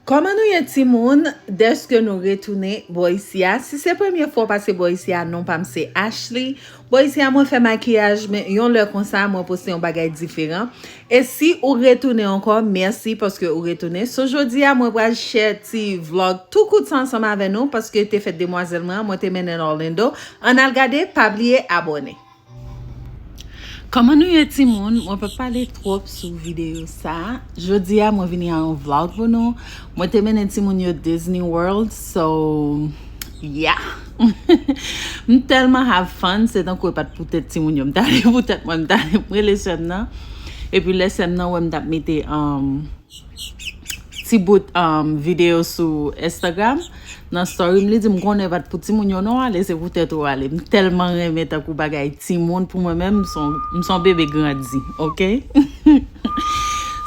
Comment nous y timoun dès que nous retournons Boïsia? Si c'est la première fois passer Boïsia, non pas c'est Ashley. Boïsia moi fait maquillage mais yon leur comme ça moi poster un bagage différent. Et si vous retournez encore, merci parce que vous retournez. So aujourd'hui moi vais share ti vlog tout coup de temps ensemble avec nous parce que t'es fait demoiselle moi t'es mené dans Orlando. On a regardé pas pliye aboné. Comment nous y timoun, on peut pas aller trop sur vidéo ça. Jodia moi vini un vlog pour nous. Moi te mène timoun yo Disney World, so yeah. Tellement have fun, c'est donc pas pour tête timoun yo. M'tale pour tête moi m'tale pour les scènes là. Et puis les scènes là on m'a metté petit bout vidéo sur Instagram. Dans story me dit me connais pas pour timoun yo non aller c'est pour tête ou aller. Tellement aimer ta kou bagay timoun pour moi même son bébé grandi, OK?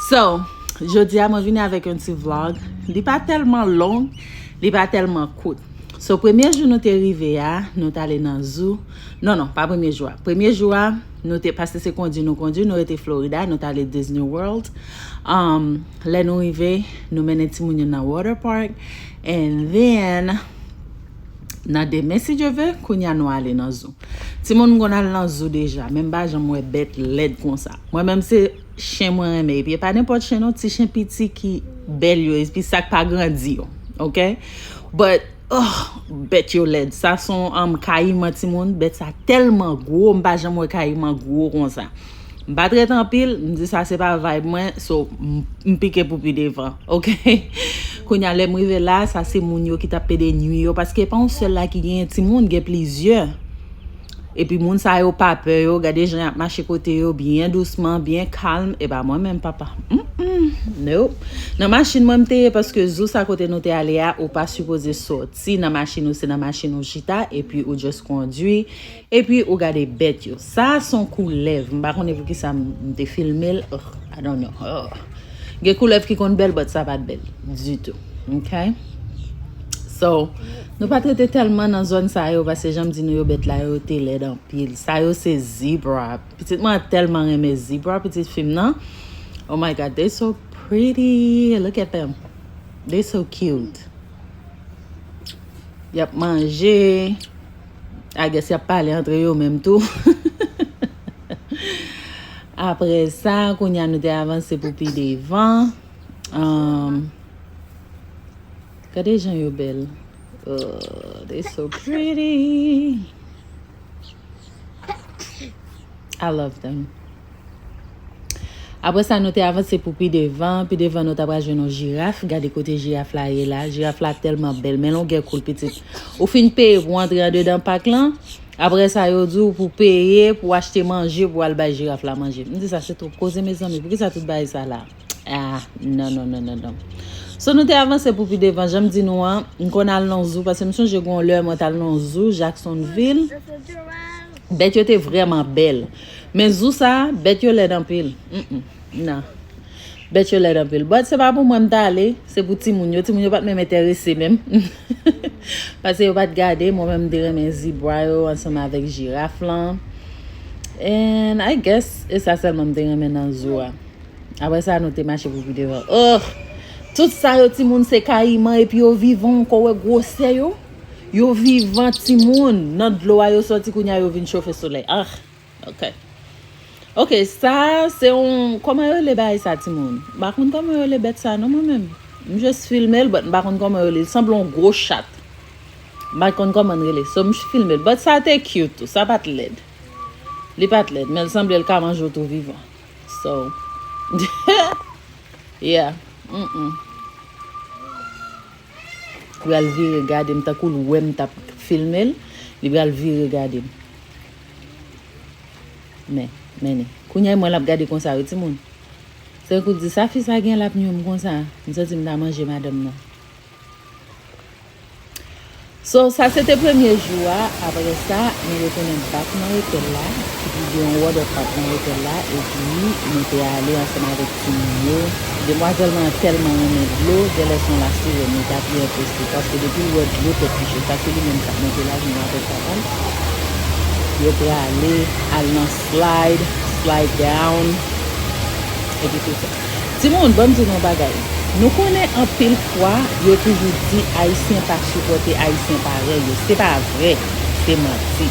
So, jodi a moi vini avec un petit vlog. Il pas tellement long, il pas tellement court. So premier jour nous t'es arrivé à, nous t'allé dans zoo. Non, pas premier jour. Premier jour nous t'es passé c'est conduit nous était Florida, nous t'allé Disney World. Là nous arrivé, nous mené ti moun dans water park and then na de merci je veux qu'on y a nous aller dans zoo. Ti moun qu'on aller dans zoo déjà, même pas j'aime bête laide comme ça. Moi même c'est chien moi aimer, puis pas n'importe chien non, petit chien petit qui belle yo, et puis ça pas grandi yo. OK? But bête yo laide, ça son caïman ti moun, bête ça tellement gros, m'pas j'aime caïman gros comme ça. M'pas très en pile, me dit ça c'est pas vibe moi, so m'piquer pour pi devant. OK? Quand y a les m'rive là, ça c'est moun yo qui tape des nuits yo parce que pas un seul là qui gen ti moun gen plusieurs. Et puis moun sa yo pas peur yo, gade gens marcher côté yo bien doucement, bien calme et bah moi même papa. No. Dans machine moi m'te parce que zou sa côté nous t'es allé à ou pas supposé sortir dans machine ou c'est dans machine ou chita et puis ou juste conduit et puis ou gade bête yo. Ça son coulève, m'pa connait pour qui ça m'te filmer, I don't know. Gen coulève qui kon belle but ça pas belle du tout. OK? So, nous pas traiter tellement dans zone ça yo parce que j'aime dire nous yo bête là yo télé dans pile. Ça yo c'est zebra. Petite moi tellement aimé zebra petite fille non. Oh my god, they're so pretty. Look at them. They're so cute. Y'a mangé. I guess y'a parlé entre eux même tout. Après ça, qu'on y a nous avancé pour pi devant. Regardez les gens yo belles. They're so pretty. I love them. Après ça, nous t'ai avancé pour pi devant nous t'ai pas une girafe, regardez côté girafe là, girafe là tellement belle, mais longue cool petite. Au fin payer pour entrer dedans parc là. Après ça yo dit pour payer, pour acheter manger, pour aller ba girafe là manger. Me dit ça c'est trop causer mes amis, pour qui ça tout bail ça là. Ah, non. So nous t'ai avancé pour pi devant, j'aime dire nous on connait dans zoo parce que monsieur j'ai gon l'heure moi t'allé dans zoo Jacksonville. Bête yo était vraiment belle. Mais zoo ça, bête yo l'aide en pile. Non. Bête yo l'aide en pile. But c'est pas pour moi m'aller, c'est pour timoun yo pas même intéressé même. Parce que yo pas garder moi même dire mes zebra yo ensemble avec girafe là. And I guess et ça seulement me dire dans zoo. Après ça nous t'ai marché pour devant. Tout ça yo timoun c'est caïman et puis yo vivant encore gros yo. Yo vivant timoun dans de l'eau yo sorti kounya yo vinn chauffer soleil. OK, ça c'est un comment yo les bail ça timoun. Par contre comment yo les bête ça non moi même. Je juste filmer but par contre comment yo il semble un gros chat. Par contre comment relé. So je filmer but ça était cute tout, ça pas laid. Il pas laid mais il semble le ka manger tout vivant. So yeah. Il va le regarder m'ta cool ouais m'ta filmer, il va le regarder. Mais kounya moi l'a regarder comme ça ti moun. C'est que dit ça fait ça gen l'a pnium comme ça. M'sa dit m'ta manger madame non. So ça c'était premier jour après ça nous retournons back dans l'hôtel là, puis on water park dans l'hôtel là et puis nous t'es allé ensemble avec Premye. Demoisellement tellement aimé l'eau, je laisse la série nous t'a bien posté parce que depuis l'eau t'es touché ça c'est lui même qui monter là je m'appelle ça. Je t'ai allé dans slide down et puis tout ça. Ti moun bon ti non bagay. Nous connaissons en pile fois, il a toujours dit haïtien pas supporter haïtien pareil. C'est pas vrai, c'est menti.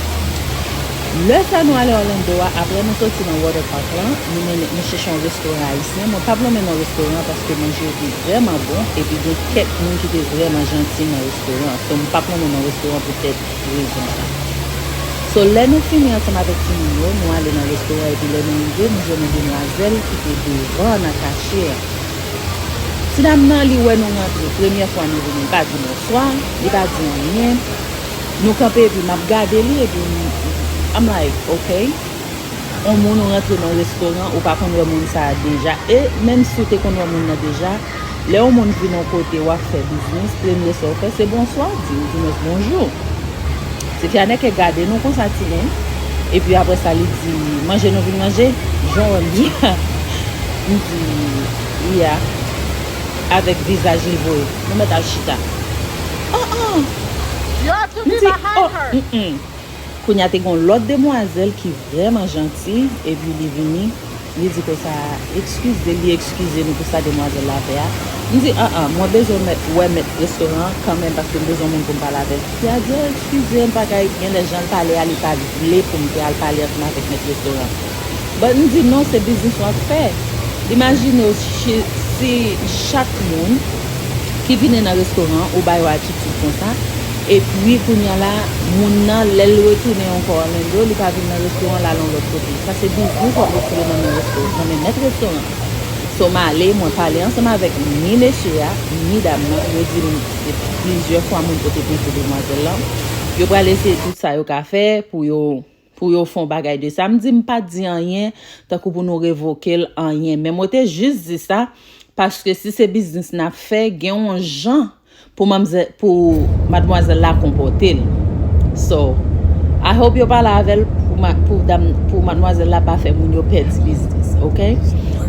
Le ça nous aller à Orlando, après nous sorti dans Water Park là, nous cherchons un restaurant haïtien. Moi pas vraiment dans un restaurant parce que manger est vraiment bon et puis il y a quelques gens qui étaient vraiment gentils dans le restaurant. Donc pas vraiment dans le restaurant peut-être raison ça. So là nous finissons ensemble avec Timoun, nous allons dans le restaurant et puis là nous arrivons, nous avons une demoiselle qui était devant dans cachée. Si dame nan li wè nous rentre, première fois nous venons pas dire bonsoir, il pas dire rien. Nous camper puis m'a regardé lui et puis I'm like, okay. On moun rentre dans le restaurant ou pas qu'on voit moun ça déjà et même si tu qu'on voit moun déjà, là on moun vient dans côté ou faire business, premier ça fait c'est bonsoir, dit bonjour. C'est qu'il y en a qui regardent nous comme ça et puis après ça il dit manger nous venons manger, genre dit il dit yeah. Avec visage élevé. Nous mettons chita. Oh. You have to be behind her. Quand il y a l'autre demoiselle qui est vraiment gentille et puis il est venu, il dit que ça excusez-nous pour ça demoiselle là faire. Il dit moi besoin mettre restaurant quand même parce que besoin monde pour parler avec. Il a dit excusez pas qu'il y a les gens parler aller pas vouloir pour me parler avec notre restaurant. Mais il dit non, c'est business qu'on fait. Imaginez si chaque monde qui vient dans le restaurant ou bah attitude comme ça et puis quand il y a là moun nan l'elle retourner encore l'endo il pas venir dans le restaurant là l'autre côté ça c'est business pour retourner dans le restaurant dans notre restaurant so m'aller moi parler ensemble avec ni monsieur ni dame je dis plusieurs fois mon côté pour demoiselle là je vais laisser tout ça au café pour yo font bagay de ça me dit pas dire rien tant que pour nous révoquer rien mais moi t'ai juste dit ça parce que si c'est business n'a fait gain un gens pour mademoiselle la comporter. So I hope you parle avec pour mademoiselle la pas faire moun yo perdre business, okay?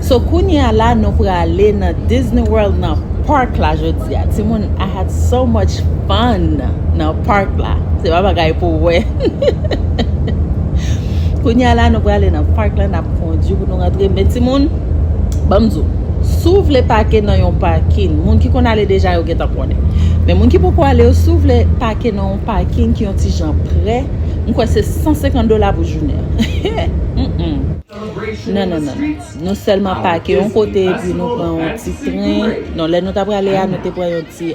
So kounya là nous pour aller dans Disney World dans park là jodia. Timoun I had so much fun dans park là. C'est pas bagay pour ouais. Kounya là nous pour aller dans park là n'a conduit pour nous rentrer mais Timoun bamzo s'ouvre les paquets dans un parking moun qui connaît aller déjà yo get connaît mais moun qui pourquoi aller s'ouvre les paquets dans un parking qui ont petit gens prêt on quoi c'est $150 pour journée non nous seulement paquet on côté puis nous prend un petit train non là nous t'a aller à nous te prend un petit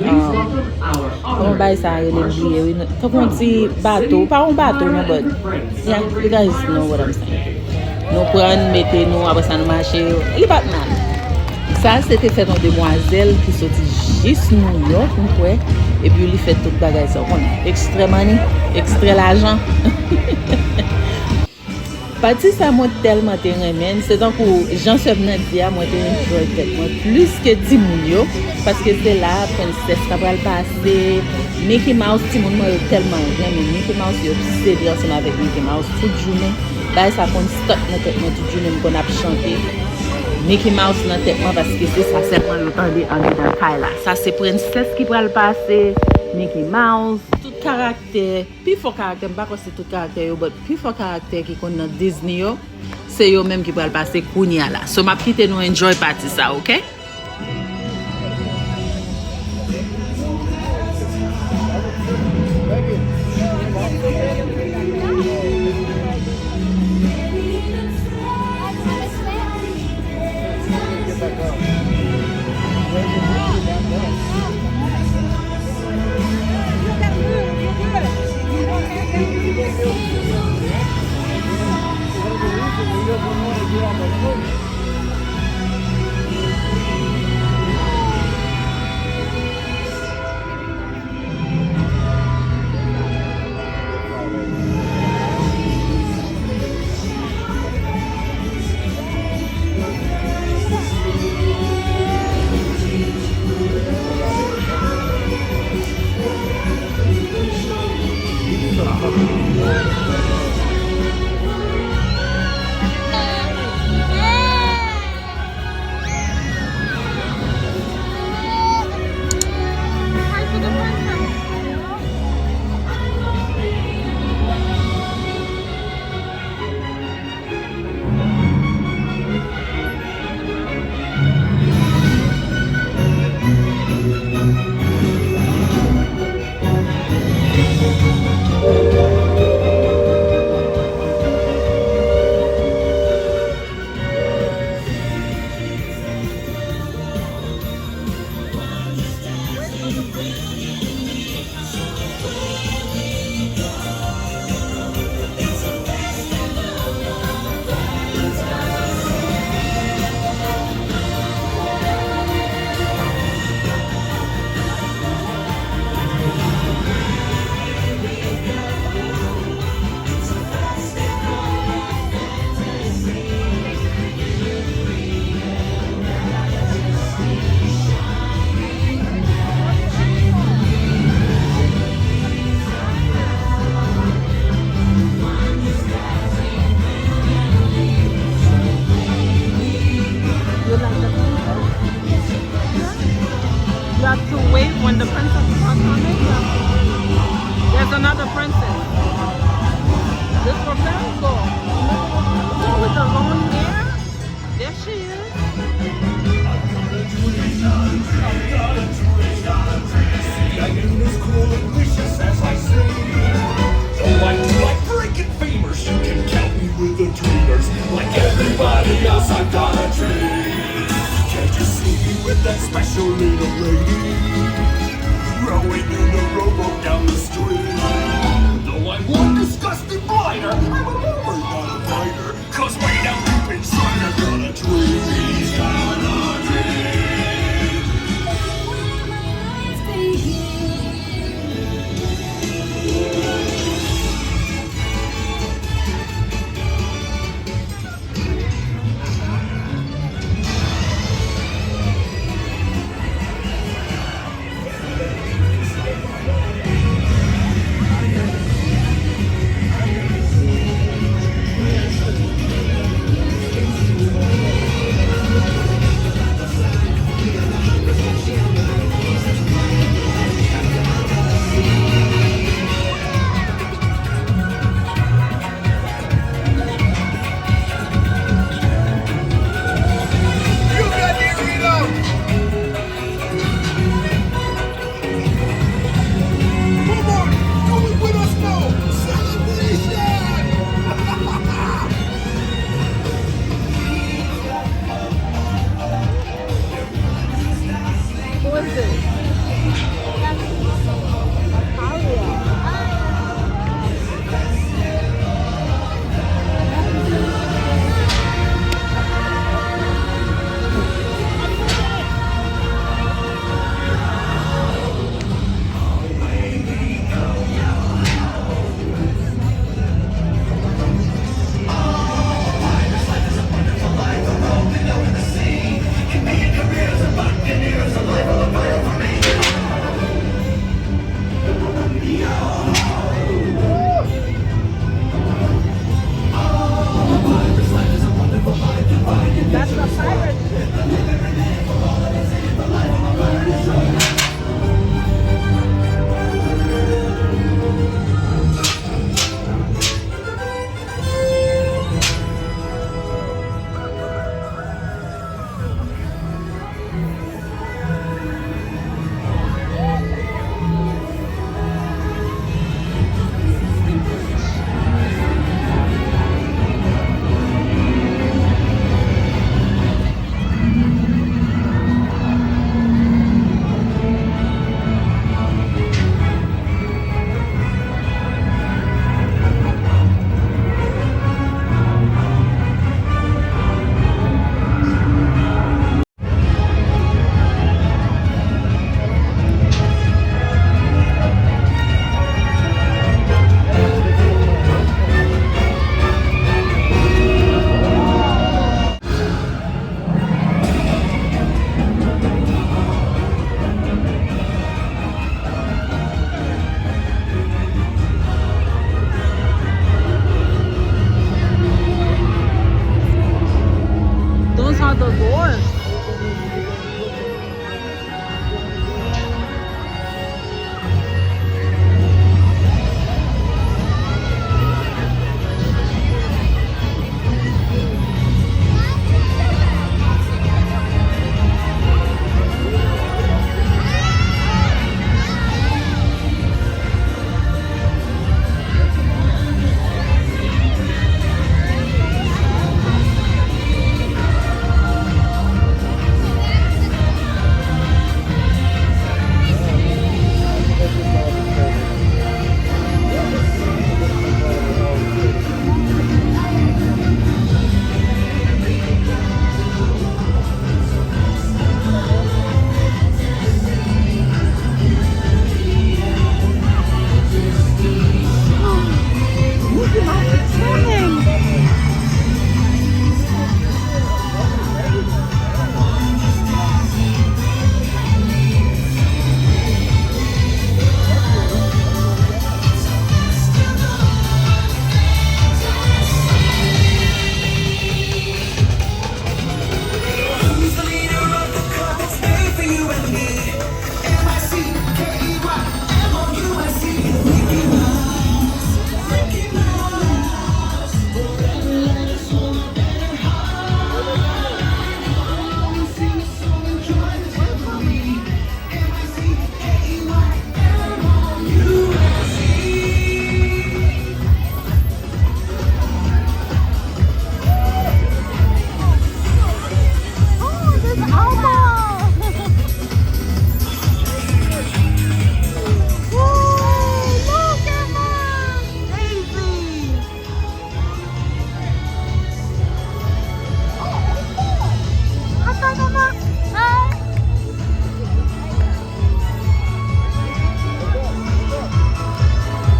comment bail ça religieux oui un petit bateau pas un bateau mais but yeah you guys know what I'm saying nous prendre mettez nous après ça nous marcher il pas mal. Ça c'était fait dans demoiselle qui sorti juste New York et puis il fait tout bagage ça extrait money extrait l'argent parti ça moi tellement t'aimer c'est donc Jean Sevnan dit moi t'enjoy moi plus que timoun parce que c'est là princesse ça va le passer Mickey Mouse timoun moi tellement j'aime Mickey Mouse c'est bien ensemble avec Mickey Mouse toute journée là ça qu'on stop toute journée qu'on a chanté Mickey Mouse dans tête moi parce que c'est ça seulement le temps de aller dans Kaila. Ça c'est princesse qui va le passer, Mickey Mouse, tout caractère, puis fort caractère, pas que c'est tout caractère mais puis fort caractère qui connaît dans Disney c'est eux même qui va le passer kounya là. So m'a quitter nous enjoy party ça, OK? have to wait when the princess is not coming. There's another princess. This for fairy go. Oh, with the long hair. There she is. I am as cool and vicious as I see. Oh, I do like breaking femurs. You can count me with the dreamers. Like everybody else, I've got a dream. Can't you see me with that special little lady? Rowing in a rowboat down the street. Though I'm one disgusting blighter, I'm a mover, not a fighter. 'Cause way down deep inside, I've got a dream. He's got a dream.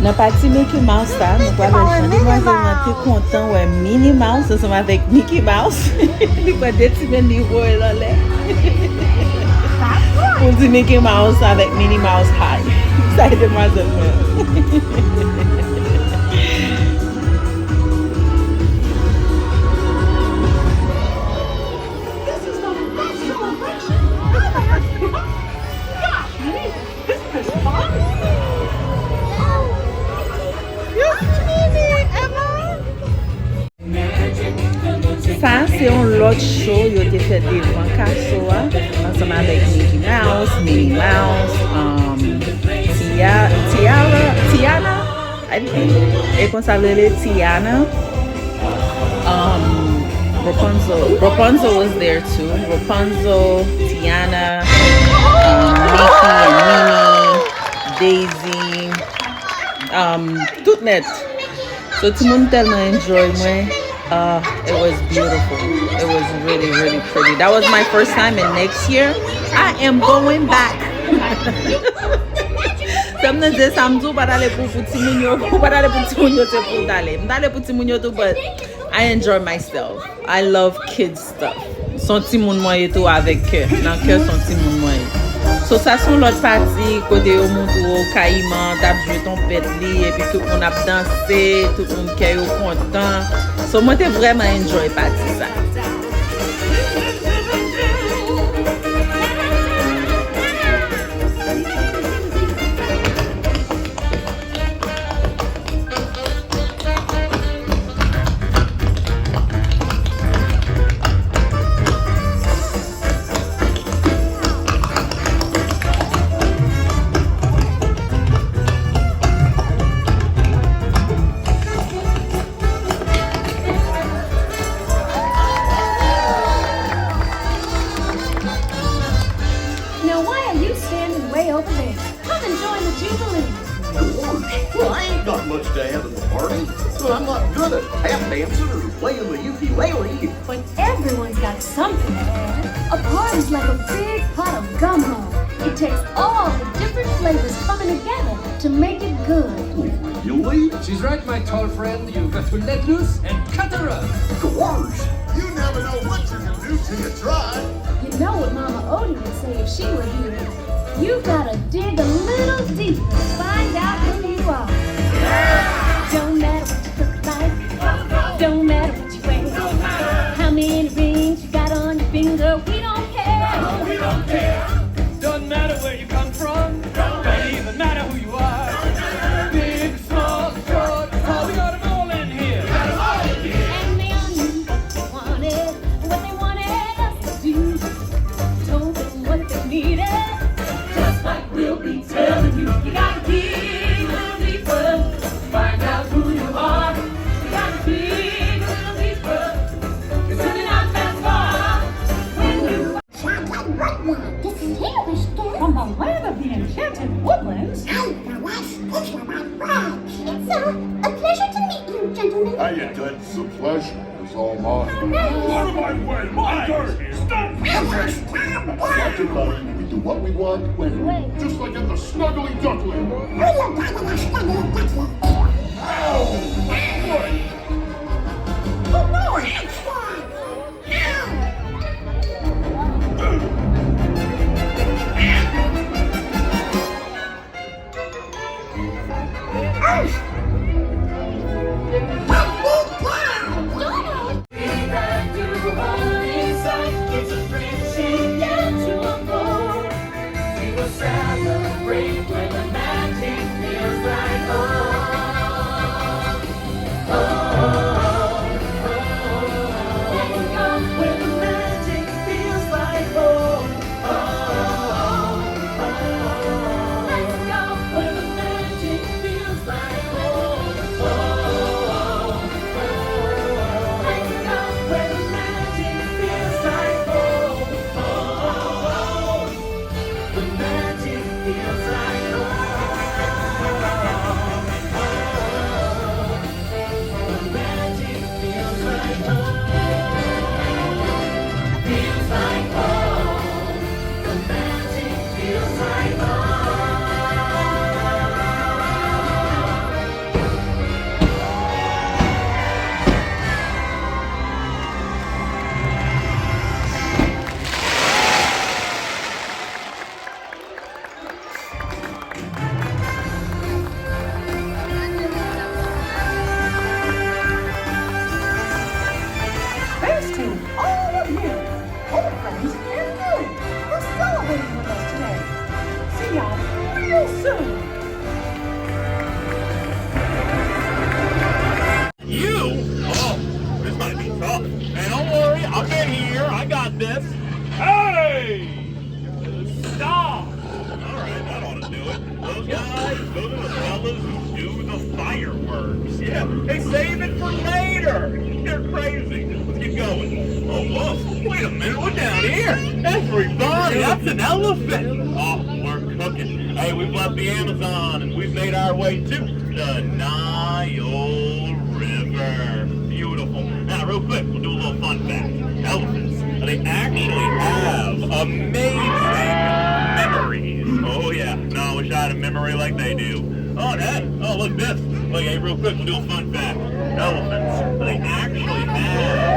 Nan pati Mickey Mouse ta, nou kwa vel chan. Demoiselle te kontan wè Minnie Mouse, ensemble avec Mickey Mouse. Li kwa detimen niveau e lan lè. Pou di Mickey Mouse avec Minnie Mouse high. Sa e demoiselle mwen. Ça, c'est un lot show yo te fait devant kaso ensemble avec Mickey Mouse, Minnie Mouse, Tiana, I think, et qu'on s'appelait Tiana. Rapunzel was there too. Rapunzel, Tiana, Mickey and Minnie, Daisy, tout net. So tout le monde tellement enjoy moi. It was beautiful. It was really, really pretty. That was my first time, and next year I am going back. Sometimes they samdu padale pour timoun padale pour timoun yo te pour dale pour timoun yo tout, but I enjoy myself. I love kids stuff. Son timoun mwen yo tout avec cœur. Nan cœur son timoun mwen yo. So ça son l'autre partie côté yo moun tou kaiman, tap joué ton pet li et puis tout le monde a dansé, tout le monde kè yo content. So moi te vraiment enjoy partie ça. But everyone's got something to add. A party's like a big pot of gumbo. It takes all the different flavors coming together to make it good. Really? She's right, my tall friend. You've got to let loose and cut her up. Gorge! You never know what you can do till you try. You know what Mama Odie would say if she were here. You gotta dig a little deeper to find out who you are. Don't matter what you look like. Don't matter what you wear. How many rings you got on your finger, we don't care. We don't care. Doesn't matter where you come from. Don't even matter who you are. Big, small, short, oh, we got 'em all in here. And they all knew what they wanted us to do. Told them what they needed. Just like we'll be telling you. You gotta dig a little deeper. Find out who you are. You gotta dig a little deeper. It's really not that far when you From the land of the enchanted woodlands. It's a pleasure to meet you, gentlemen. How you doing? It's a pleasure. It's all mine. Out of my way, my dirt. Stop. Watch it, buddy. We do what we want, when we want. Just like in the snuggly duckling. fireworks. Yeah, they save it for later. You're crazy. Let's keep going. Oh, whoa. Wait a minute. We're down here. Everybody, that's an elephant. Oh, we're cooking. Hey, we've left the Amazon and we've made our way to the Nile River. Beautiful. Now, real quick, we'll do a little fun fact. Elephants, they actually have amazing memories. Oh, yeah. No, I wish I had a memory like they do. Oh, Dad. Oh, look this. Look, hey, real quick, we'll do a fun fact. Elephants, they actually have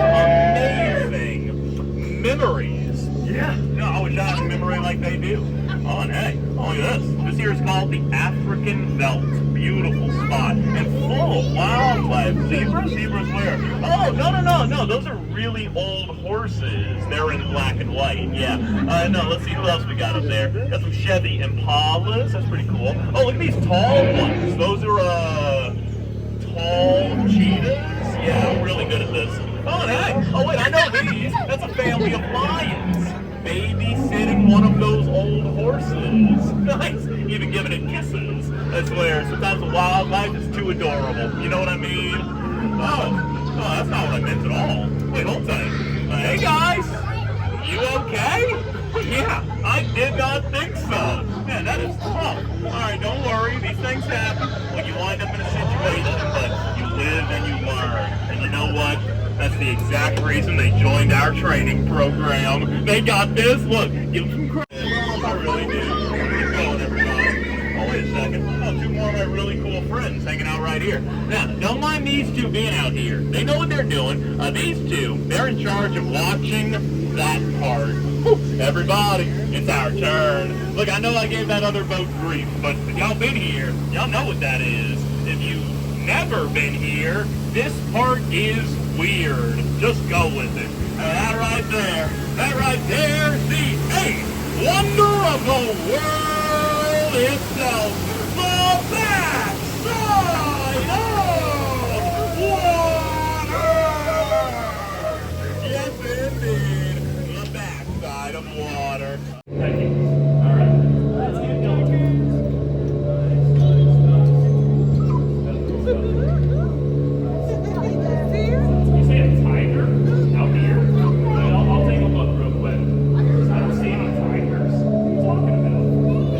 amazing memories. Yeah. No, I wish I had a memory like they do. Oh, and hey, oh, look at this. This here is called the African Veldt. Beautiful spot. And full of wildlife. Zebras? Zebras where? Oh, no. Those are really old horses. They're in black and white. Yeah. No, let's see who else we got up there. Got some Chevy Impalas. That's pretty cool. Oh, look at these tall ones. Those are, tall cheetahs. Yeah, I'm really good at this. Oh, and hey. Oh, wait, I know these. That's a family of lions. Babysitting one of those old horses. Nice. Even giving it kisses. I swear, sometimes the wildlife is too adorable. You know what I mean? Oh, that's not what I meant at all. Wait, hold tight. Hey, guys. You okay? Yeah, I did not think so. Man, that is tough. All right, don't worry. These things happen when you wind up in a situation, but you live and you learn. And you know what? That's the exact reason they joined our training program. They got this. Look, give them some credit. I really do. Keep going, everybody. Oh, wait a second. Oh, two more of my really cool friends hanging out right here. Now, don't mind these two being out here. They know what they're doing. These two, they're in charge of watching that part. Whew. Everybody, it's our turn. Look, I know I gave that other boat grief, but if y'all been here, y'all know what that is. If you've never been here, this part is weird. Just go with it. That right there, the eighth wonder of the world itself. The backside of water! Yes, indeed. The backside of water. Thank you. All right. Let's get going. You see a tiger out here? I'll take a look real quick. I don't see any tigers. What are you talking about?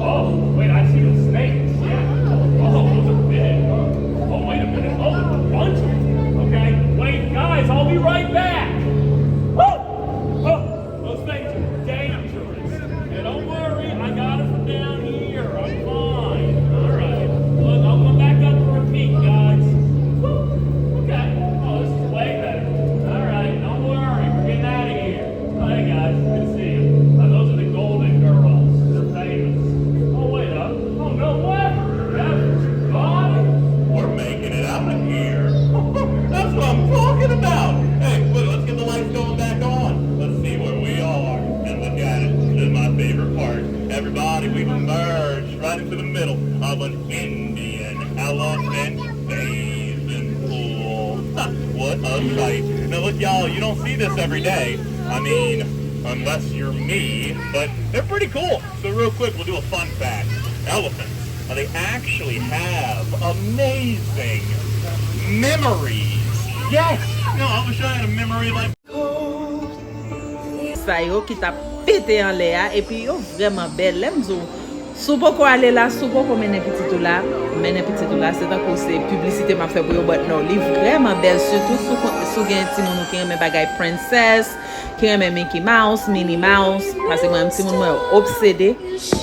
Oh, wait, I see the snakes. Yeah. Oh, those are big. Oh, wait a minute. Oh, there's a bunch of them. Okay. Wait, guys, I'll be right back. Woo! Oh, those things are dangerous. And don't worry, I got it from down here. I'm fine. All right. Look, I'll come back up for a peek, guys. Woo! Okay. Oh, this is way better. All right, don't worry. We're getting out of here. Oh, hey, guys. Good to see you. Those are the Golden Girls. They're famous. Oh, wait up. Oh, no way. Everybody. We're making it out of here. That's what I'm talking about. Hey, look, let's get the lights going back on. Let's see where we are. And look at it. This is my favorite part. Everybody, we've emerged right into the middle of an Indian elephant bathing pool. What a sight. Now look, y'all, you don't see this every day. I mean, unless you're me, but they're pretty cool. So real quick, we'll do a fun fact. Elephants, they actually have amazing memories. Yes! No, I wish I had a memory like... Sa yo ki ta pété en l'air et puis yo vraiment belle. L'aime zo. Sou poko aller là, sou poko mene petit tout là, c'est à cause c'est publicité m'a fait pour yo, but non, li vraiment belle, surtout sou gen ti moun ki reme bagay princess, ki reme Mickey Mouse, Minnie Mouse, parce que moi ti moun moi obsédé.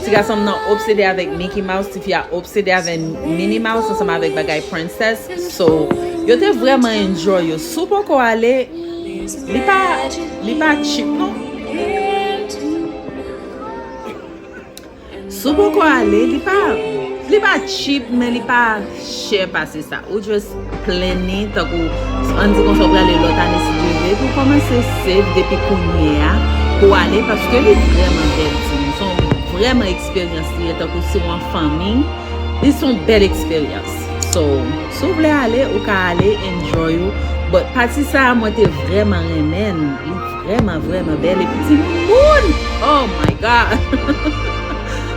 Ti garçon nan obsédé avec Mickey Mouse, ti fille obsédé avec Minnie Mouse ensemble avec bagay princess. So, yo te vraiment enjoy yo. Sou poko aller, li pa cheap non? Sou poko ale, li pa cheap, men li pa cher pase sa. Ou just pleni, tak ou an di kon so prale lotan si je ve, pou komanse save depi kounye a, pou ale, paske li vreman bel ti. Son vreman eksperyans li, tak ou si wan fami, li son bel eksperyans. So, sou vle ale, ou ka ale, enjoy you. But pati sa, mwen te vreman remen, li vreman bel, e piti moun! Oh my God!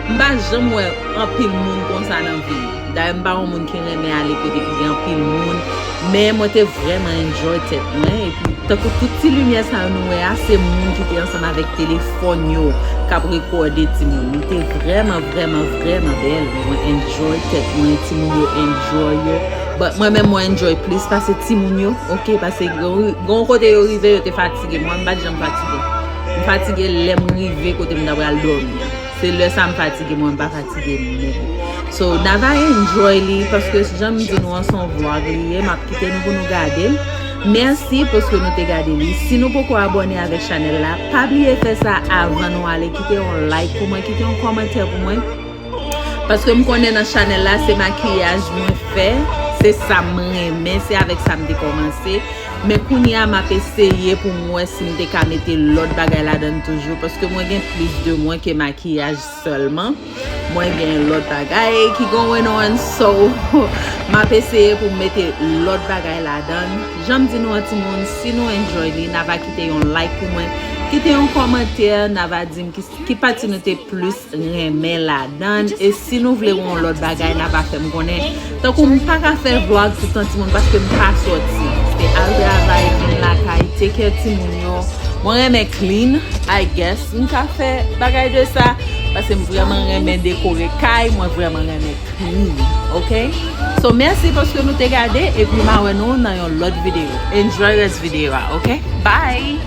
Mba jom wè an pil moun kon sa nan vi. D'ailleurs, pas un monde qui remet aller côté qui gagne pile monde, mais moi t'ai vraiment enjoy tête moi et puis tant que toute ces lumière ça nous c'est monde qui était ensemble avec téléphone yo, qui a recordé timoun. Il était vraiment belle. Moi enjoy tête moi timoun yo enjoy yo. But moi-même moi enjoy plus parce que timoun yo, OK, parce que gon côté yo rivé yo t'es fatigué, moi m'pas jamais fatigué. Fatigué l'aime rivé côté m'd'a pral dormir. C'est le ça me fatigue moi pas fatigué. So nava enjoy li parce que j'aime dire nous son vlog li m'a quitter nous pour nous garder. Merci parce que nous te garder li. Si nous pouvons abonner avec channel là, pas oublier faire ça avant nous aller quitter un like pour moi, quitter un commentaire pour moi. Parce que me connais dans channel là, c'est maquillage moi fait, c'est ça me c'est avec ça me commencer. Mais kounya m'a essayé pour moi si me ka mettre l'autre bagay là dedans toujours parce que moi j'ai plus de moi que maquillage seulement. Moi j'ai l'autre bagay qui going on so m'a essayé pour mettre l'autre bagay là dedans. J'aime dire nous tout monde si nous enjoy li n'a va quitter un like pour moi. Quitter un commentaire, n'a va dire qui parti nous te plus remet là dedans et si nous voulons l'autre bagay n'a va faire me connaître. Tant qu'on pas faire vlog tout le temps parce que me pas sorti. Al travail vin la kay take care timoun yo. Moi reme clean, I guess. M'ka fait bagay de ça parce que vraiment reme décorer kay, moi vraiment reme clean. OK? So merci parce que nous te regardé et puis ma nous dans une autre vidéo. Enjoy this video, OK? Bye.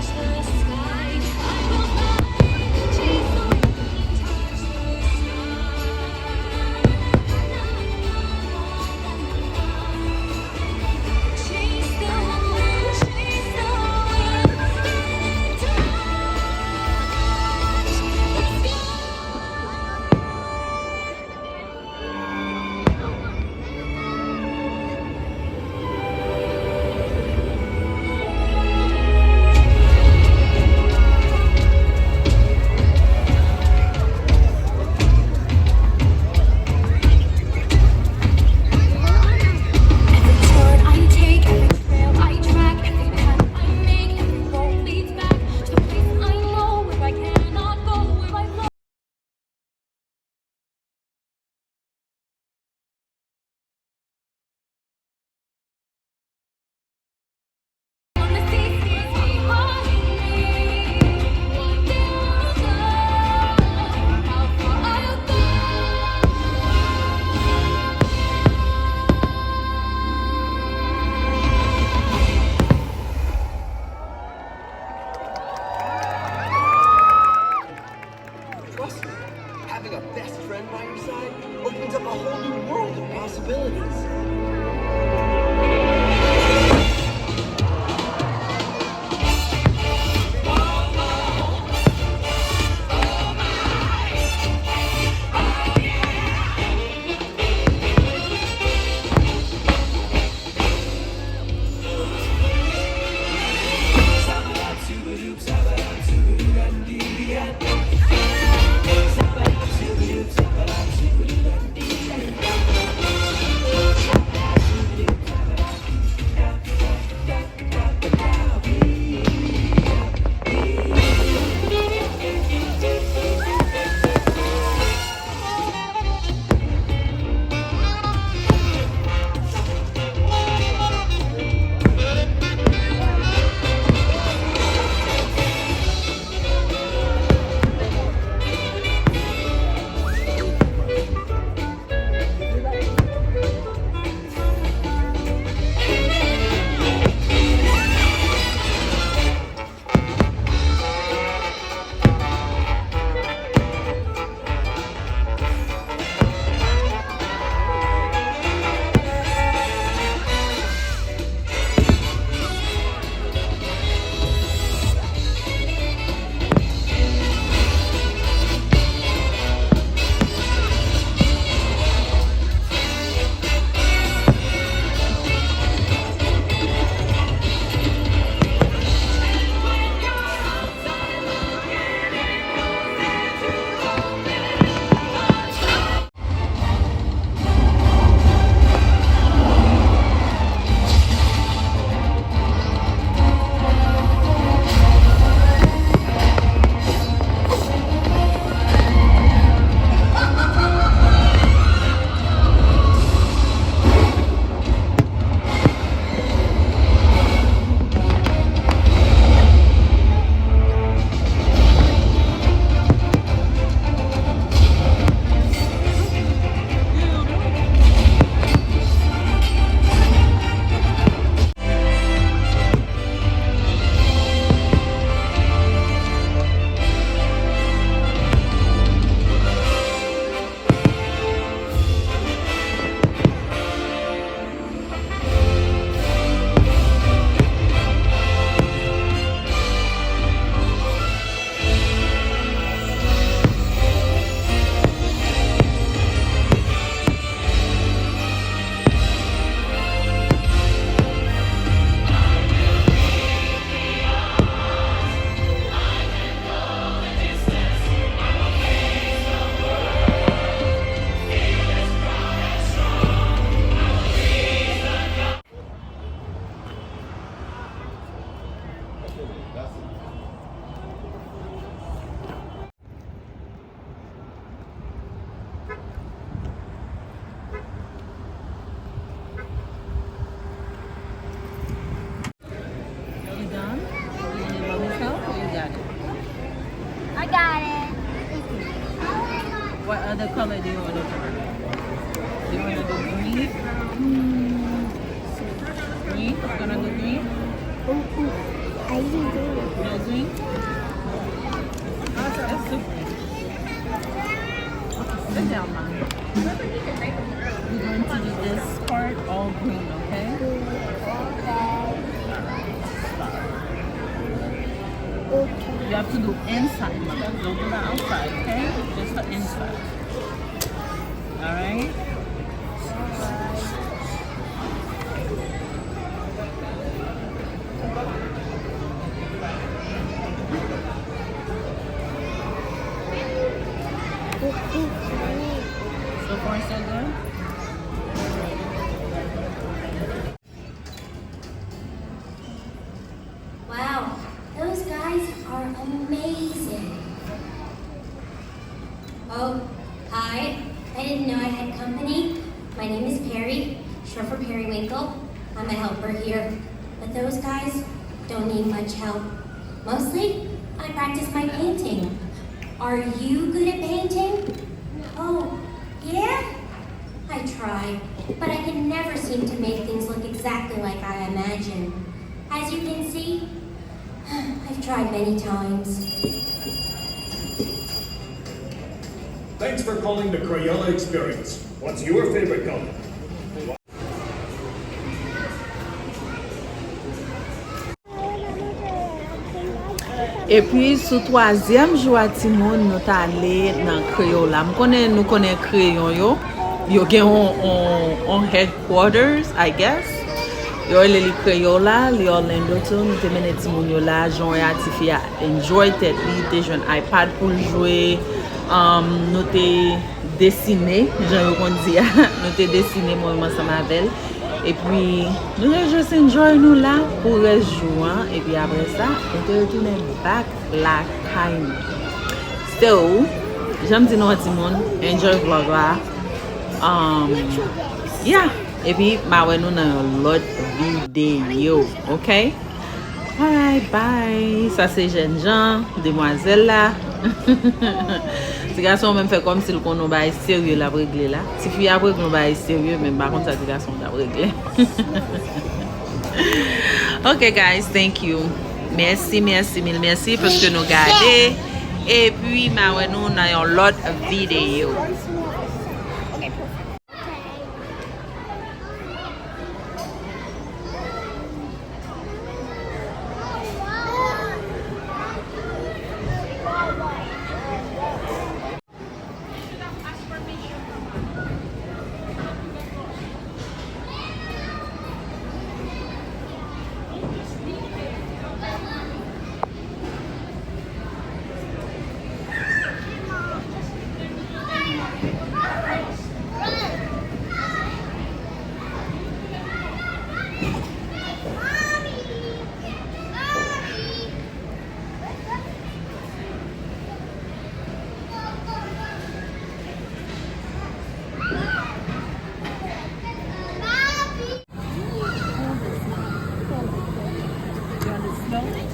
Having a best friend by your side opens up a whole new world of possibilities. other color do you want to do? Do you want to do green? Green? You're gonna do green? No green? Let's do green. Sit down, Mom. We're going to do this part all green, okay? You have to do inside, Mother. Don't do the outside, okay? Just the inside. Alright? So far, so good? Wow, those guys are amazing. Oh, hi. I didn't know I had company. My name is Perry, short for Periwinkle. I'm a helper here. But those guys don't need much help. Mostly, I practice my painting. Are you good at painting? Oh, yeah? I try, but I can never seem to make things look exactly like I imagine. As you can see, I've tried many times. Thanks for calling the Crayola Experience. What's your favorite color? Et puis, sous troisième jour à timoun, nous allé dans Crayola. Nous connaissons crayon yo. Yo gen on headquarters, I guess. Yo le li Crayola, li Orlando tout. Nous te mené timoun yo là, Jean et Atifi a enjoy tête li, te jouen iPad pour jouer. Nous te dessiné, Jean yo kon di, nous te dessiné moi ensemble avec elle. Et puis, nous avons juste enjoy nous là pour jouer. Et puis après ça, on te retourne back la caille. So, j'aime dire nous à tout le monde, enjoy vlog là. Yeah. Et puis, nous avons l'autre vidéo. OK? Alright, bye. Ça c'est jeune Jean, demoiselle là. Ces garçons même fait comme si le qu'on va sérieux la régler là. Si fille après qu'on va sérieux même par contre ça ces garçons la régler. OK guys, thank you. Merci mille merci parce que nous regardez et puis nous avons l'autre vidéo.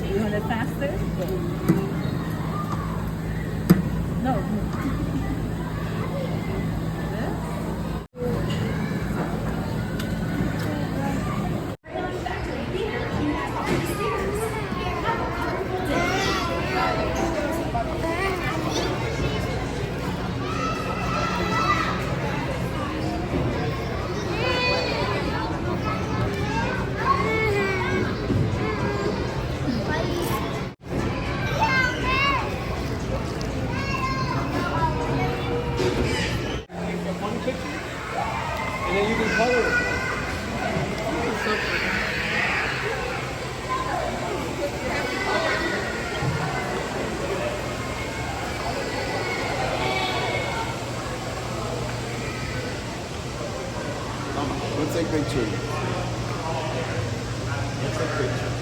You want it faster? No. And then you can color it. Let's take pictures. Let's take pictures.